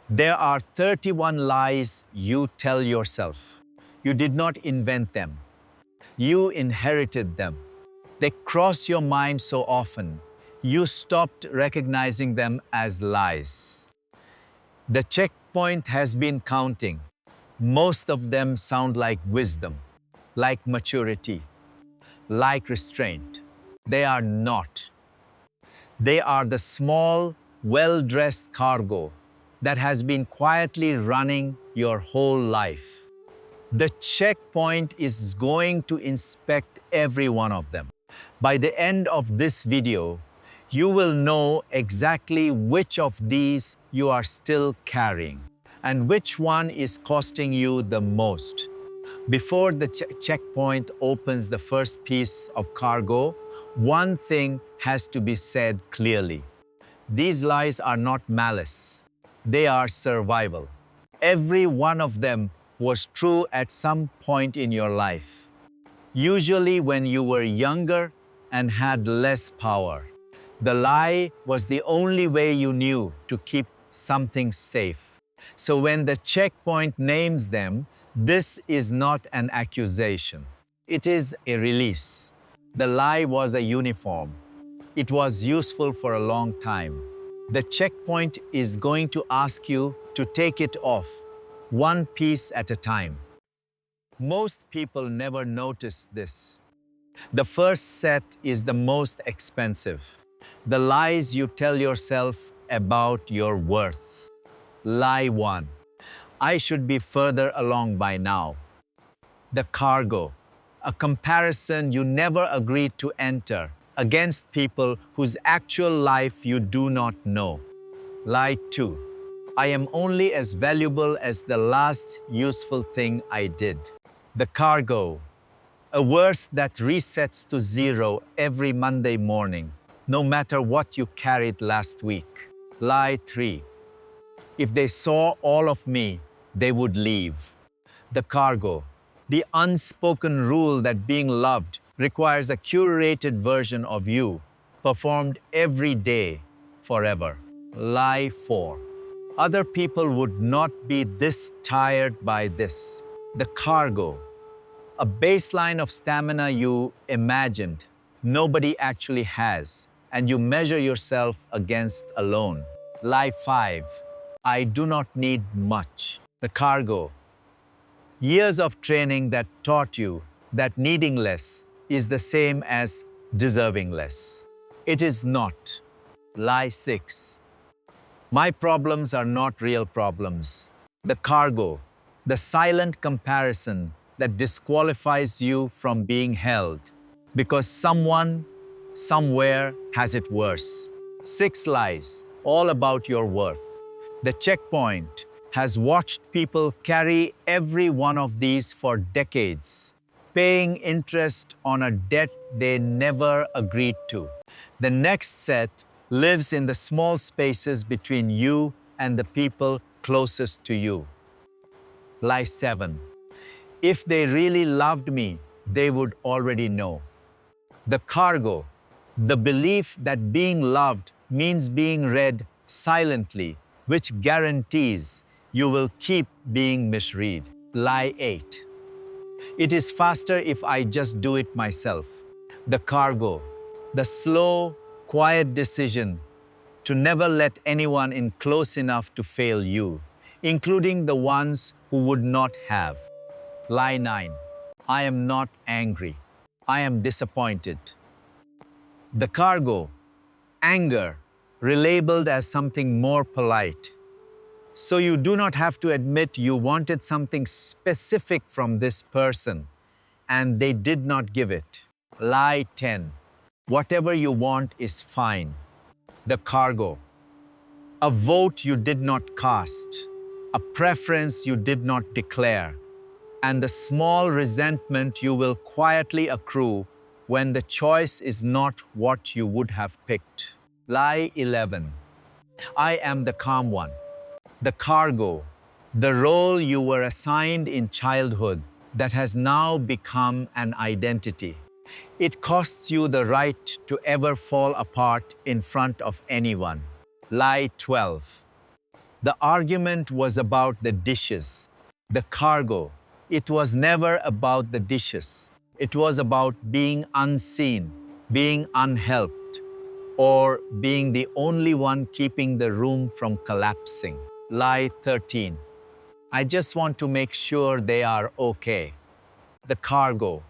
There are 31 lies you tell yourself. You did not invent them. You inherited them. They cross your mind so often, you stopped recognizing them as lies. The checkpoint has been counting. Most of them sound like wisdom, like maturity, like restraint. They are not. They are the small, well-dressed cargo that has been quietly running your whole life. The checkpoint is going to inspect every one of them. By the end of this video, you will know exactly which of these you are still carrying and which one is costing you the most. Before the checkpoint opens the first piece of cargo, one thing has to be said clearly. These lies are not malice. They are survival. Every one of them was true at some point in your life. Usually when you were younger and had less power. The lie was the only way you knew to keep something safe. So when the checkpoint names them, this is not an accusation. It is a release. The lie was a uniform. It was useful for a long time. The checkpoint is going to ask you to take it off, one piece at a time. Most people never notice this. The first set is the most expensive. The lies you tell yourself about your worth. Lie 1. I should be further along by now. The cargo. A comparison you never agreed to enter against people whose actual life you do not know. Lie 2. I am only as valuable as the last useful thing I did. The cargo. A worth that resets to 0 every Monday morning, no matter what you carried last week. Lie 3. If they saw all of me, they would leave. The cargo. The unspoken rule that being loved requires a curated version of you, performed every day, forever. Lie 4. Other people would not be this tired by this. The cargo. A baseline of stamina you imagined, nobody actually has, and you measure yourself against alone. Lie 5. I do not need much. The cargo. Years of training that taught you that needing less is the same as deserving less. It is not. Lie 6. My problems are not real problems. The cargo. The silent comparison that disqualifies you from being held because someone, somewhere has it worse. 6 lies, all about your worth. The checkpoint has watched people carry every one of these for decades, paying interest on a debt they never agreed to. The next set lives in the small spaces between you and the people closest to you. Lie 7. If they really loved me, they would already know. The cargo, the belief that being loved means being read silently, which guarantees you will keep being misread. Lie 8. It is faster if I just do it myself. The cargo, the slow, quiet decision to never let anyone in close enough to fail you, including the ones who would not have. Lie 9. I am not angry. I am disappointed. The cargo, anger, relabeled as something more polite. So you do not have to admit you wanted something specific from this person, and they did not give it. Lie 10. Whatever you want is fine. The cargo, a vote you did not cast, a preference you did not declare, and the small resentment you will quietly accrue when the choice is not what you would have picked. Lie 11. I am the calm one. The cargo, the role you were assigned in childhood that has now become an identity. It costs you the right to ever fall apart in front of anyone. Lie 12. The argument was about the dishes, the cargo. It was never about the dishes. It was about being unseen, being unhelped, or being the only one keeping the room from collapsing. Lie 13. I just want to make sure they are okay. The cargo,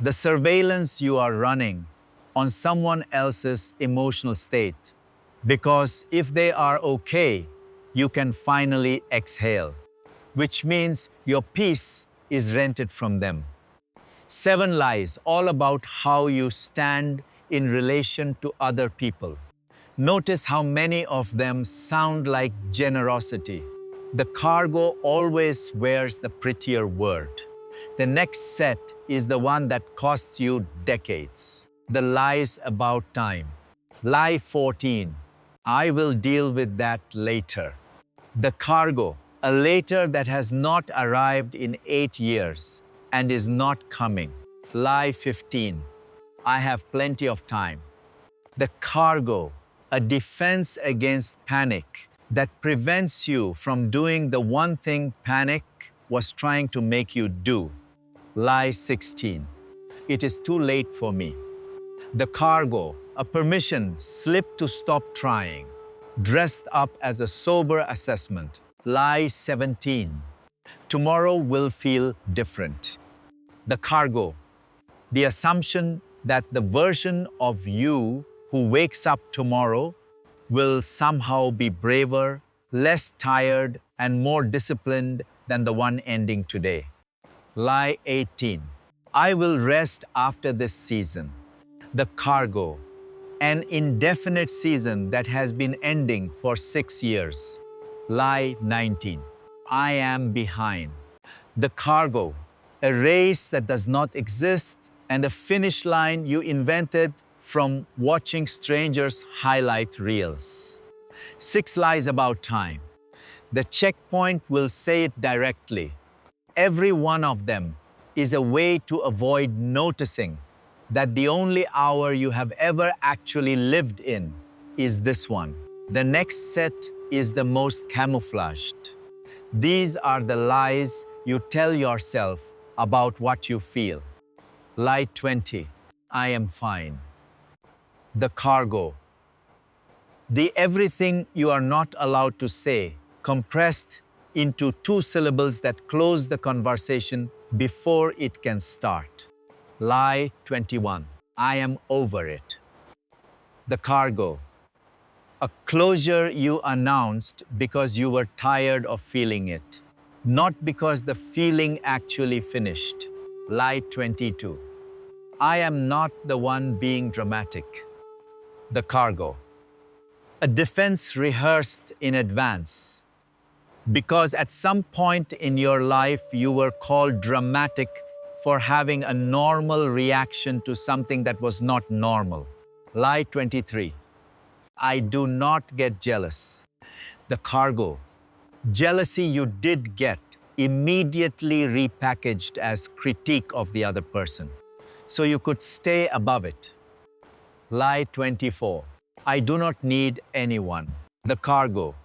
the surveillance you are running on someone else's emotional state. Because if they are okay, you can finally exhale, which means your peace is rented from them. 7 lies, all about how you stand in relation to other people. Notice how many of them sound like generosity. The cargo always wears the prettier word. The next set is the one that costs you decades. The lies about time. Lie 14. I will deal with that later. The cargo, a later that has not arrived in 8 years and is not coming. Lie 15. I have plenty of time. The cargo, a defense against panic that prevents you from doing the one thing panic was trying to make you do. Lie 16. It is too late for me. The cargo, a permission slip to stop trying, dressed up as a sober assessment. Lie 17. Tomorrow will feel different. The cargo, the assumption that the version of you who wakes up tomorrow will somehow be braver, less tired, and more disciplined than the one ending today. Lie 18. I will rest after this season. The cargo, an indefinite season that has been ending for 6 years. Lie 19. I am behind. The cargo, a race that does not exist and a finish line you invented from watching strangers highlight reels. 6 lies about time. The checkpoint will say it directly. Every one of them is a way to avoid noticing that the only hour you have ever actually lived in is this one. The next set is the most camouflaged. These are the lies you tell yourself about what you feel. Lie 20. I am fine. The cargo. The everything you are not allowed to say, compressed into 2 syllables that close the conversation before it can start. Lie 21. I am over it. The cargo. A closure you announced because you were tired of feeling it, not because the feeling actually finished. Lie 22. I am not the one being dramatic. The cargo. A defense rehearsed in advance, because at some point in your life you were called dramatic for having a normal reaction to something that was not normal. Lie 23. I do not get jealous. The cargo. Jealousy you did get, immediately repackaged as critique of the other person, so you could stay above it. Lie 24. I do not need anyone. The cargo.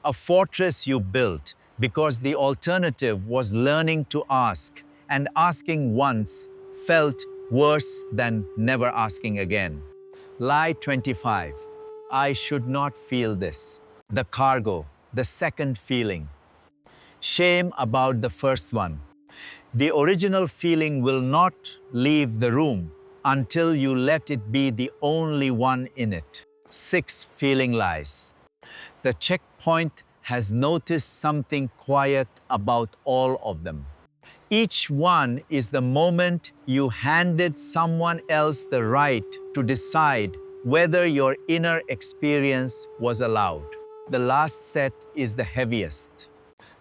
A fortress you built because the alternative was learning to ask, and asking once felt worse than never asking again. Lie 25. I should not feel this. The cargo, the second feeling. Shame about the first one. The original feeling will not leave the room until you let it be the only one in it. 6 feeling lies. The checkpoint has noticed something quiet about all of them. Each one is the moment you handed someone else the right to decide whether your inner experience was allowed. The last set is the heaviest.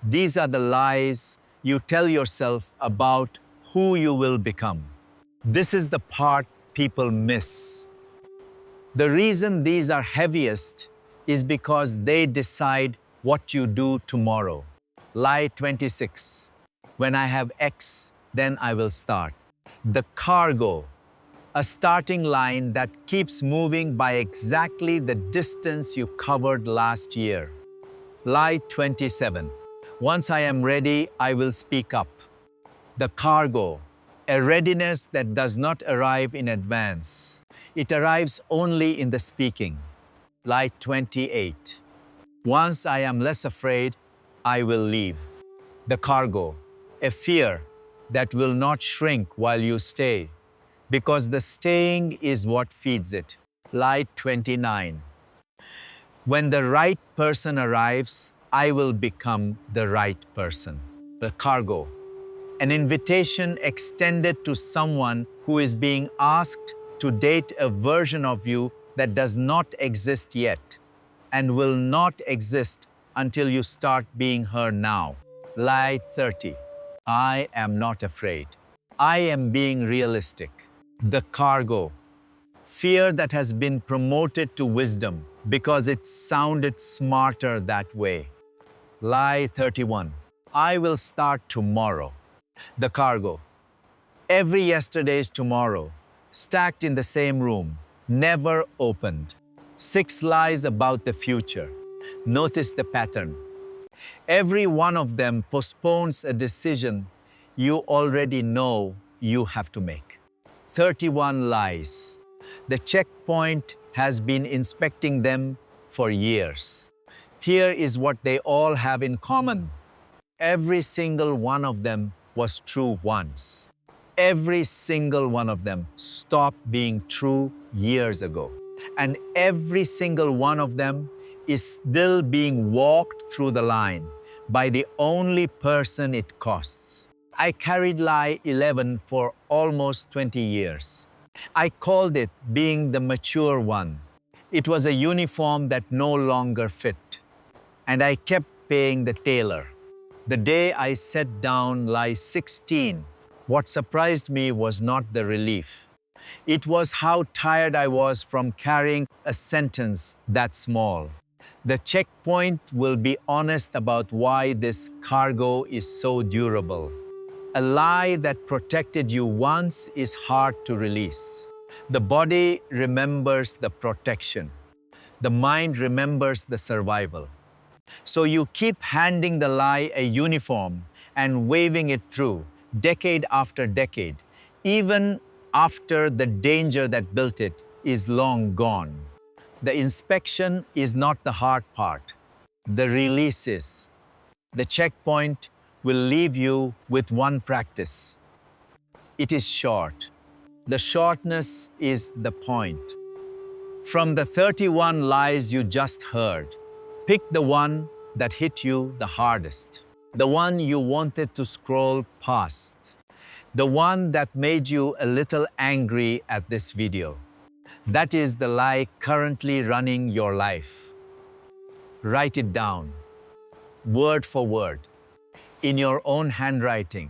These are the lies you tell yourself about who you will become. This is the part people miss. The reason these are heaviest is because they decide what you do tomorrow. Lie 26. When I have X, then I will start. The cargo, a starting line that keeps moving by exactly the distance you covered last year. Lie 27. Once I am ready, I will speak up. The cargo, a readiness that does not arrive in advance. It arrives only in the speaking. Lie 28. Once I am less afraid, I will leave. The cargo, a fear that will not shrink while you stay, because the staying is what feeds it. Lie 29. When the right person arrives, I will become the right person. The cargo, an invitation extended to someone who is being asked to date a version of you that does not exist yet and will not exist until you start being her now. Lie 30. I am not afraid. I am being realistic. The cargo, fear that has been promoted to wisdom because it sounded smarter that way. Lie 31. I will start tomorrow. The cargo, every yesterday's tomorrow, stacked in the same room, never opened. 6 lies about the future. Notice the pattern. Every one of them postpones a decision you already know you have to make. 31 lies. The checkpoint has been inspecting them for years. Here is what they all have in common. Every single one of them was true once. Every single one of them stopped being true years ago. And every single one of them is still being walked through the line by the only person it costs. I carried lie 11 for almost 20 years. I called it being the mature one. It was a uniform that no longer fit. And I kept paying the tailor. The day I set down lie 16, what surprised me was not the relief. It was how tired I was from carrying a sentence that small. The checkpoint will be honest about why this cargo is so durable. A lie that protected you once is hard to release. The body remembers the protection. The mind remembers the survival. So you keep handing the lie a uniform and waving it through, decade after decade, even after the danger that built it is long gone. The inspection is not the hard part. The release is. The checkpoint will leave you with one practice. It is short. The shortness is the point. From the 31 lies you just heard, pick the one that hit you the hardest, the one you wanted to scroll past, the one that made you a little angry at this video. That is the lie currently running your life. Write it down, word for word, in your own handwriting.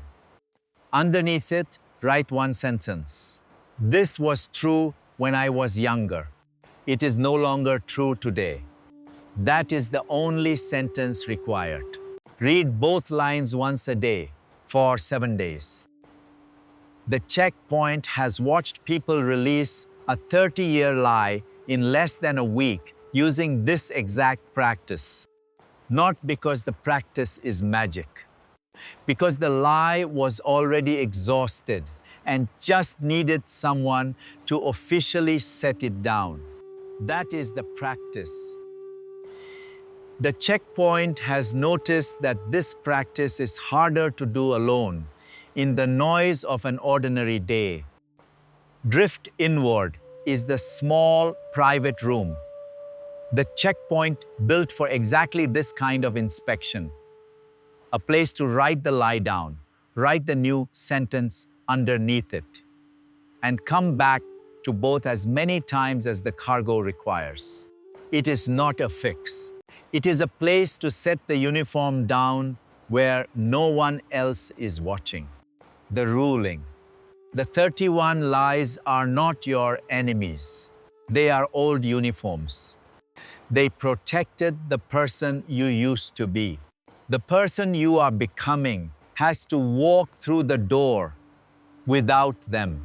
Underneath it, write one sentence. This was true when I was younger. It is no longer true today. That is the only sentence required. Read both lines once a day for 7 days. The checkpoint has watched people release a 30-year lie in less than a week using this exact practice. Not because the practice is magic, because the lie was already exhausted and just needed someone to officially set it down. That is the practice. The checkpoint has noticed that this practice is harder to do alone in the noise of an ordinary day. Drift inward is the small, private room. The checkpoint built for exactly this kind of inspection. A place to write the lie down, write the new sentence underneath it, and come back to both as many times as the cargo requires. It is not a fix. It is a place to set the uniform down where no one else is watching. The ruling. The 31 lies are not your enemies. They are old uniforms. They protected the person you used to be. The person you are becoming has to walk through the door without them.